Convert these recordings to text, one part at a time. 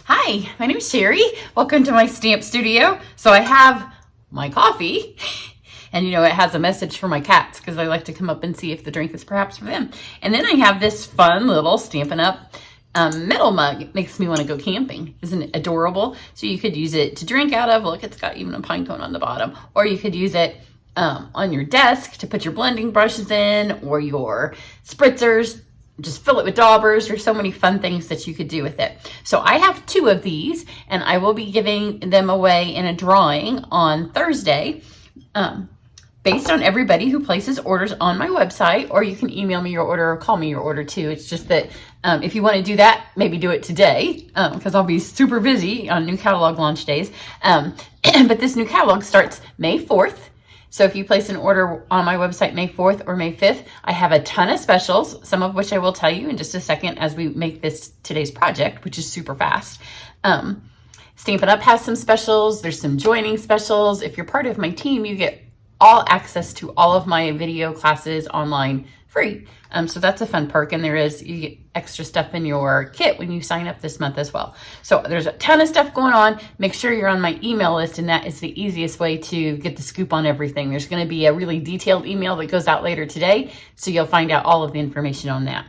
Hi, my name is Cheri. Welcome to my stamp studio. So I have my coffee and it has a message for my cats because I like to come up and see if the drink is perhaps for them. And then I have this fun little Stampin' Up! Metal mug. It makes me want to go camping. Isn't it adorable? So you could use it to drink out of. Look, it's got even a pine cone on the bottom. Or you could use it on your desk to put your blending brushes in or your spritzers. Just fill it with daubers. There's so many fun things that you could do with it. So I have 2 of these and I will be giving them away in a drawing on Thursday based on everybody who places orders on my website, or you can email me your order or call me your order too. It's just that if you want to do that, maybe do it today because I'll be super busy on new catalog launch days. But this new catalog starts May 4th. So if you place an order on my website May 4th or May 5th, I have a ton of specials, some of which I will tell you in just a second as we make today's project, which is super fast. Stampin' Up! Has some specials. There's some joining specials. If you're part of my team, you get all access to all of my video classes online free. So that's a fun perk. And you get extra stuff in your kit when you sign up this month as well. So there's a ton of stuff going on. Make sure you're on my email list, and that is the easiest way to get the scoop on everything. There's going to be a really detailed email that goes out later today. So you'll find out all of the information on that.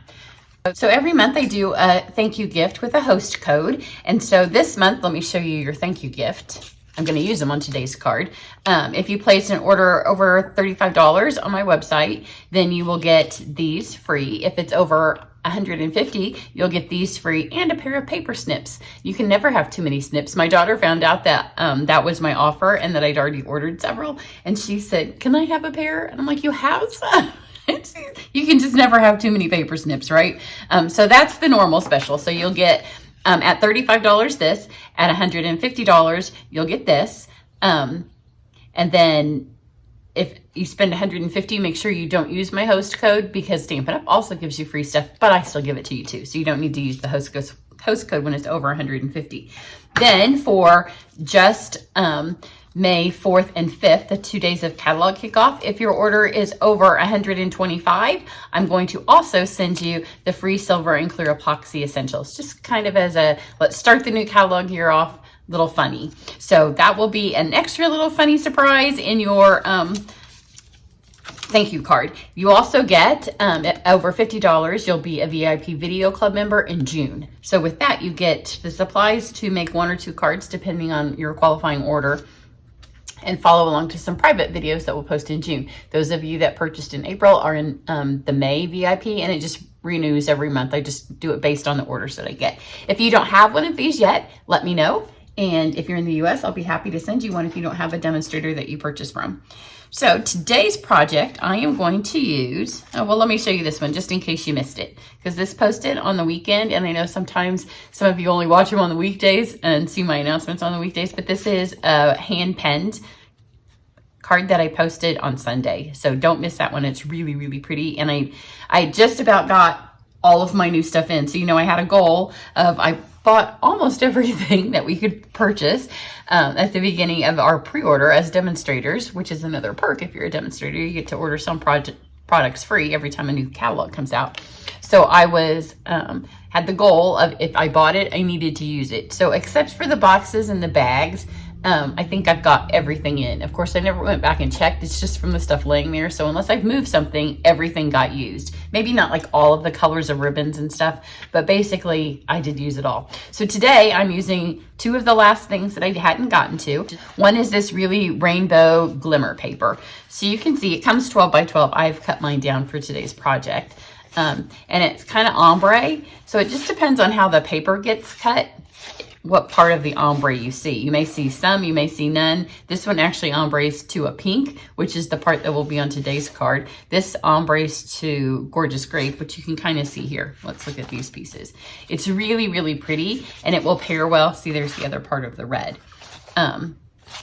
So every month I do a thank you gift with a host code. And so this month, let me show you your thank you gift. I'm going to use them on today's card. If you place an order over $35 on my website, then you will get these free. If it's over $150, you'll get these free and a pair of paper snips. You can never have too many snips. My daughter found out that that was my offer and that I'd already ordered several. And she said, "Can I have a pair?" And I'm like, "You have some?" You can just never have too many paper snips, right? So that's the normal special. So you'll get at $35 this, at $150 you'll get this, and then if you spend $150, make sure you don't use my host code because Stampin' Up! Also gives you free stuff, but I still give it to you too, so you don't need to use the host code when it's over $150. Then for just May 4th and 5th, the 2 days of catalog kickoff, if your order is over $125, I'm going to also send you the free silver and clear epoxy essentials, just kind of as a let's start the new catalog year off little funny. So that will be an extra little funny surprise in your thank you card. You also get at over $50, you'll be a VIP video club member in June. So with that, you get the supplies to make 1 or 2 cards depending on your qualifying order, and follow along to some private videos that we'll post in June. Those of you that purchased in April are in the May VIP, and it just renews every month. I just do it based on the orders that I get. If you don't have one of these yet, let me know. And if you're in the US, I'll be happy to send you one if you don't have a demonstrator that you purchase from. So today's project, I am going to use, let me show you this one just in case you missed it, because this posted on the weekend, and I know sometimes some of you only watch them on the weekdays and see my announcements on the weekdays, but this is a hand-penned card that I posted on Sunday. So don't miss that one. It's really, really pretty. And I just about got all of my new stuff in. So, I had a goal of, I bought almost everything that we could purchase at the beginning of our pre-order as demonstrators, which is another perk. If you're a demonstrator, you get to order some products free every time a new catalog comes out. So I was had the goal of if I bought it, I needed to use it. So except for the boxes and the bags, I think I've got everything in. Of course, I never went back and checked. It's just from the stuff laying there. So unless I've moved something, everything got used. Maybe not like all of the colors of ribbons and stuff, but basically I did use it all. So today I'm using 2 of the last things that I hadn't gotten to. One is this really rainbow glimmer paper. So you can see it comes 12 by 12. I've cut mine down for today's project. And it's kind of ombre. So it just depends on how the paper gets cut, what part of the ombre you see. You may see some, you may see none. This one actually ombres to a pink, which is the part that will be on today's card. This ombres to gorgeous grape, which you can kind of see here. Let's look at these pieces. It's really, really pretty, and it will pair well. See, there's the other part of the red.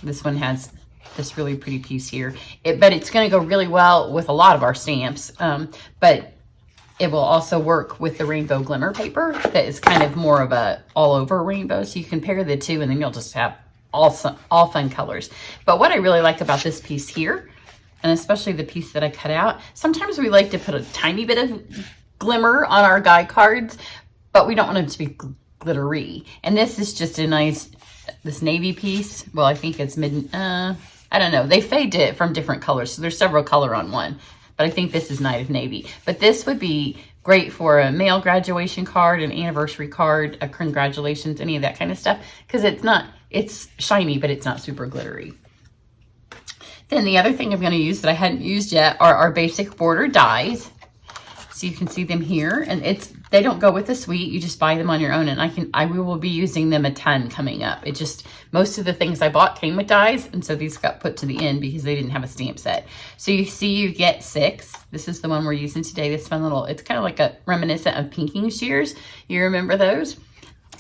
This one has this really pretty piece here. But it's going to go really well with a lot of our stamps. But it will also work with the rainbow glimmer paper that is kind of more of a all over rainbow. So you can pair the 2 and then you'll just have all fun colors. But what I really like about this piece here, and especially the piece that I cut out, sometimes we like to put a tiny bit of glimmer on our guide cards, but we don't want them to be glittery. And this is just a nice, this navy piece. Well, I think it's I don't know. They fade it from different colors. So there's several color on one, but I think this is Night of Navy. But this would be great for a male graduation card, an anniversary card, a congratulations, any of that kind of stuff. Because it's shiny, but it's not super glittery. Then the other thing I'm going to use that I hadn't used yet are our basic border dies. So you can see them here, and they don't go with the suite. You just buy them on your own, and we will be using them a ton coming up. Most of the things I bought came with dies, and so these got put to the end because they didn't have a stamp set. So you see you get 6. This is the one we're using today. This fun little, it's kind of like a reminiscent of pinking shears. You remember those?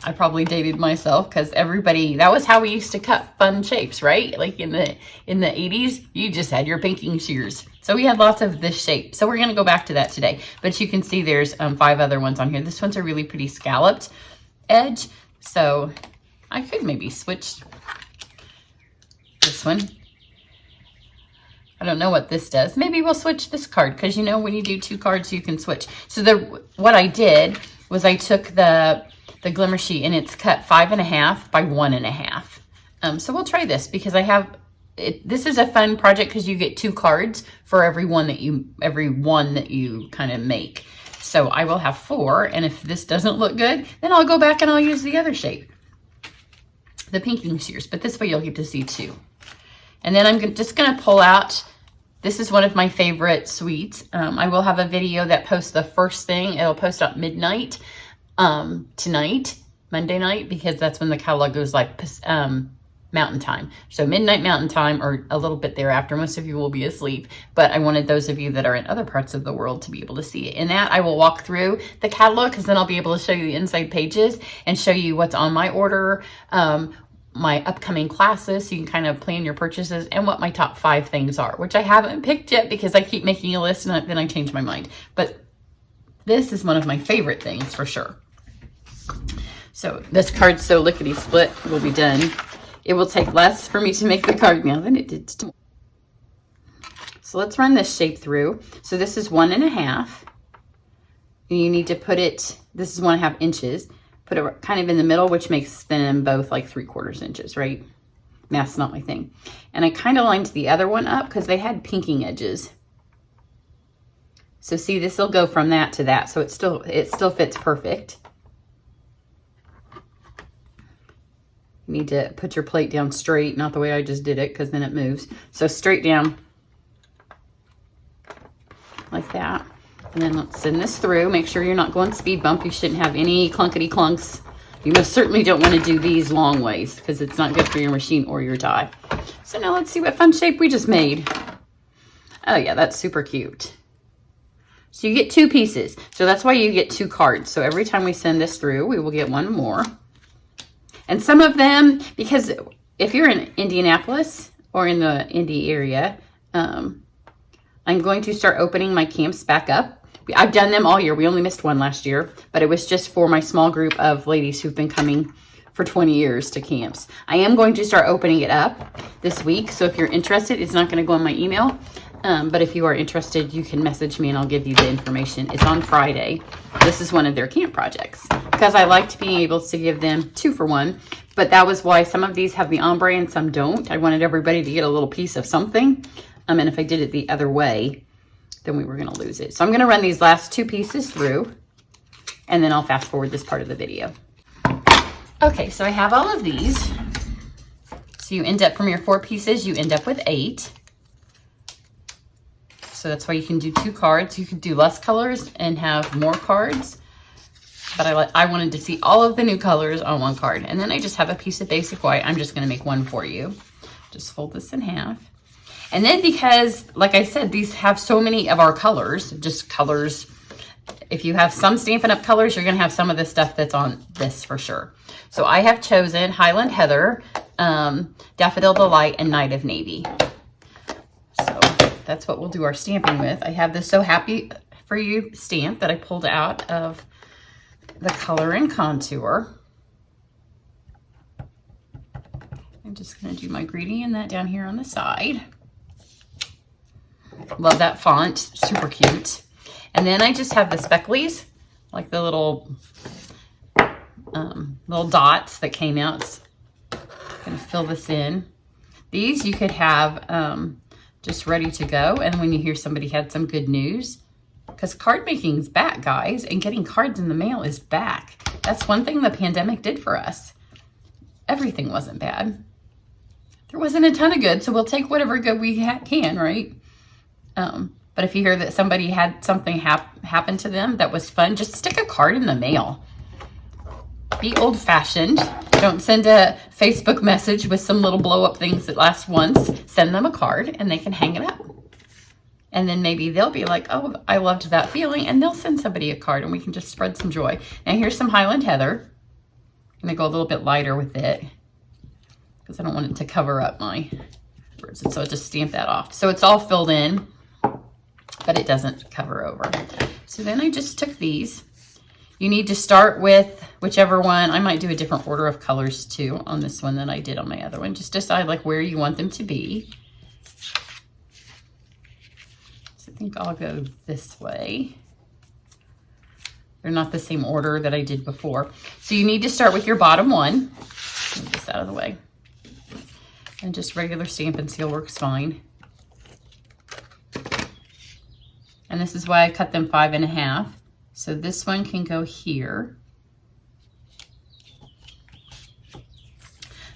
I probably dated myself because that was how we used to cut fun shapes, right? Like in the 80s, you just had your pinking shears. So we had lots of this shape. So we're going to go back to that today. But you can see there's 5 other ones on here. This one's a really pretty scalloped edge. So I could maybe switch this one. I don't know what this does. Maybe we'll switch this card because, when you do 2 cards, you can switch. So what I did was I took the glimmer sheet, and it's cut 5.5 by 1.5. So we'll try this because this is a fun project because you get 2 cards for every one that you kind of make. So I will have 4, and if this doesn't look good, then I'll go back and I'll use the other shape, the pinking shears. But this way you'll get to see 2. And then I'm just going to pull out. This is one of my favorite suites. I will have a video that posts the first thing. It'll post at midnight. Tonight, Monday night, because that's when the catalog goes like mountain time. So midnight mountain time, or a little bit thereafter. Most of you will be asleep, but I wanted those of you that are in other parts of the world to be able to see it. In that, I will walk through the catalog because then I'll be able to show you the inside pages and show you what's on my order, my upcoming classes, so you can kind of plan your purchases, and what my top 5 things are, which I haven't picked yet because I keep making a list and then I change my mind. But this is one of my favorite things for sure. So this card So Lickety Split will be done. It will take less for me to make the card now than it did to. So let's run this shape through. So this is 1.5. And you need to put it, this is 1.5 inches. Put it kind of in the middle, which makes them both like 3/4 inches, right? Math's not my thing. And I kind of lined the other one up because they had pinking edges. So see, this will go from that to that. So it still fits perfect. You need to put your plate down straight, not the way I just did it, because then it moves. So straight down like that. And then let's send this through. Make sure you're not going speed bump. You shouldn't have any clunkety clunks. You most certainly don't want to do these long ways because it's not good for your machine or your die. So now let's see what fun shape we just made. Oh yeah, that's super cute. So you get 2 pieces. So that's why you get 2 cards. So every time we send this through, we will get 1 more. And some of them, because if you're in Indianapolis or in the Indy area, I'm going to start opening my camps back up. I've done them all year. We only missed one last year, but it was just for my small group of ladies who've been coming for 20 years to camps. I am going to start opening it up this week. So if you're interested, it's not going to go on my email. But if you are interested, you can message me and I'll give you the information. It's on Friday. This is one of their camp projects because I liked being able to give them 2 for 1. But that was why some of these have the ombre and some don't. I wanted everybody to get a little piece of something. And if I did it the other way, then we were going to lose it. So I'm going to run these last 2 pieces through, and then I'll fast forward this part of the video. Okay, so I have all of these. So you end up, from your 4 pieces, you end up with 8. So that's why you can do 2 cards. You could do less colors and have more cards. But I wanted to see all of the new colors on 1 card. And then I just have a piece of basic white. I'm just going to make 1 for you. Just fold this in half. And then because, like I said, these have so many of our colors, just colors. If you have some Stampin' Up! Colors, you're going to have some of the stuff that's on this for sure. So I have chosen Highland Heather, Daffodil Delight, and Night of Navy. So that's what we'll do our stamping with. I have this So Happy For You stamp that I pulled out of the Color and Contour. I'm just going to do my greeting and that down here on the side. Love that font, super cute. And then I just have the specklies, like the little little dots that came out. Gonna fill this in. These you could have just ready to go, and when you hear somebody had some good news, because card making is back, guys, and getting cards in the mail is back. That's one thing the pandemic did for us. Everything wasn't bad. There wasn't a ton of good, so we'll take whatever good we can, right? But if you hear that somebody had something happen to them that was fun, just stick a card in the mail. Be old-fashioned. Don't send a Facebook message with some little blow-up things that last once. Send them a card, and they can hang it up. And then maybe they'll be like, oh, I loved that feeling, and they'll send somebody a card, and we can just spread some joy. Now, here's some Highland Heather. I'm going to go a little bit lighter with it because I don't want it to cover up my words. And so I'll just stamp that off. So it's all filled in, but it doesn't cover over. So then I just took these. You need to start with whichever one. I might do a different order of colors too on this one than I did on my other one. Just decide like where you want them to be. So I think I'll go this way. They're not the same order that I did before. So you need to start with your bottom one. Move this out of the way. And just regular stamp and seal works fine. And this is why I cut them 5 1/2. So this one can go here.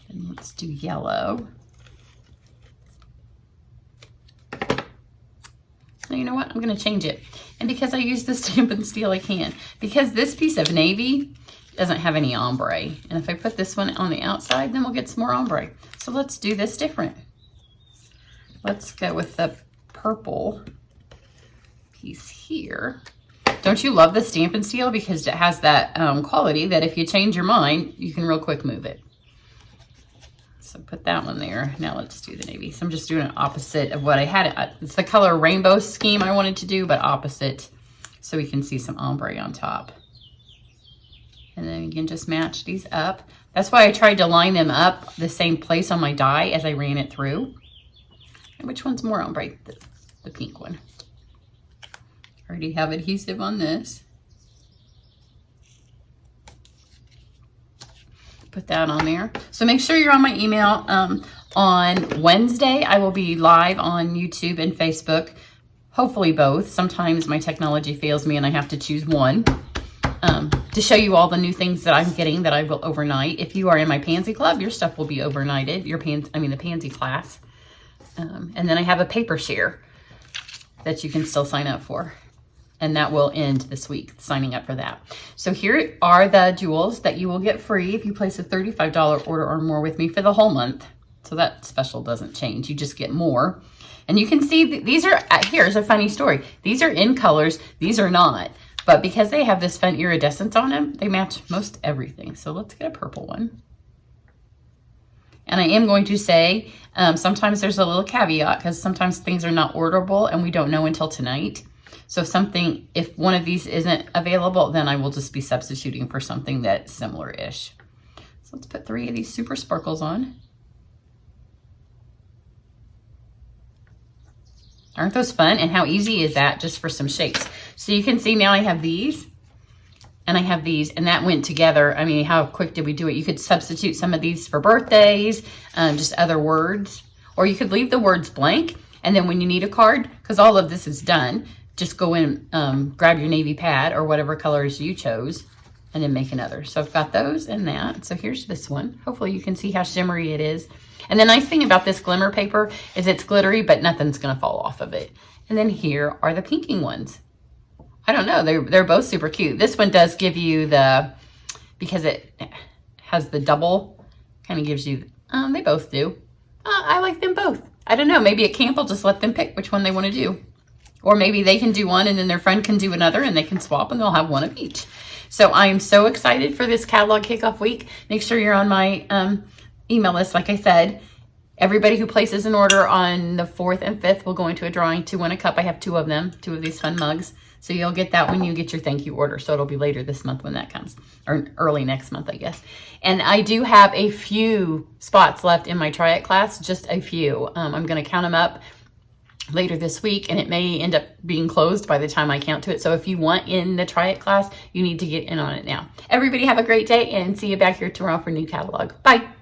And let's do yellow. So you know what? I'm going to change it. And because I use the stamp and steel, I can. Because this piece of navy doesn't have any ombre. And if I put this one on the outside, then we'll get some more ombre. So let's do this different. Let's go with the purple piece here. Don't you love the stamp and steel? Because it has that quality that if you change your mind, you can real quick move it. So put that one there. Now let's do the navy. So I'm just doing an opposite of what I had. It's the color rainbow scheme I wanted to do, but opposite. So we can see some ombre on top. And then you can just match these up. That's why I tried to line them up the same place on my die as I ran it through. And which one's more ombre? The pink one. Already have adhesive on this. Put that on there. So make sure you're on my email. On Wednesday, I will be live on YouTube and Facebook. Hopefully both. Sometimes my technology fails me and I have to choose one. To show you all the new things that I'm getting that I will overnight. If you are in my Pansy Club, your stuff will be overnighted. The Pansy class. And then I have a paper share that you can still sign up for. And that will end this week, signing up for that. So here are the jewels that you will get free if you place a $35 order or more with me for the whole month. So that special doesn't change. You just get more. And you can see these are, here's a funny story. These are in colors. These are not. But because they have this fun iridescence on them, they match most everything. So let's get a purple one. And I am going to say, sometimes there's a little caveat because sometimes things are not orderable and we don't know until tonight. So if one of these isn't available, then I will just be substituting for something that's similar-ish. So let's put 3 of these super sparkles on. Aren't those fun? And how easy is that just for some shapes? So you can see now I have these and I have these, and that went together. I mean, how quick did we do it? You could substitute some of these for birthdays, just other words, or you could leave the words blank. And then when you need a card, because all of this is done, just go in, grab your navy pad or whatever colors you chose and then make another. So I've got those and that. So here's this one. Hopefully you can see how shimmery it is. And the nice thing about this glimmer paper is it's glittery, but nothing's gonna fall off of it. And then here are the pinking ones. I don't know, they're both super cute. This one does give you because it has the double, kind of gives you, they both do. I like them both. I don't know, maybe at camp I'll just let them pick which one they wanna do. Or maybe they can do one and then their friend can do another and they can swap and they'll have one of each. So I am so excited for this catalog kickoff week. Make sure you're on my email list. Like I said, everybody who places an order on the 4th and 5th will go into a drawing to win a cup. I have 2 of them, 2 of these fun mugs. So you'll get that when you get your thank you order. So it'll be later this month when that comes, or early next month, I guess. And I do have a few spots left in my try it class, just a few. I'm gonna count them up later this week, and it may end up being closed by the time I count to it. So if you want in the Try It class, you need to get in on it now. Everybody have a great day, and see you back here tomorrow for new catalog. Bye.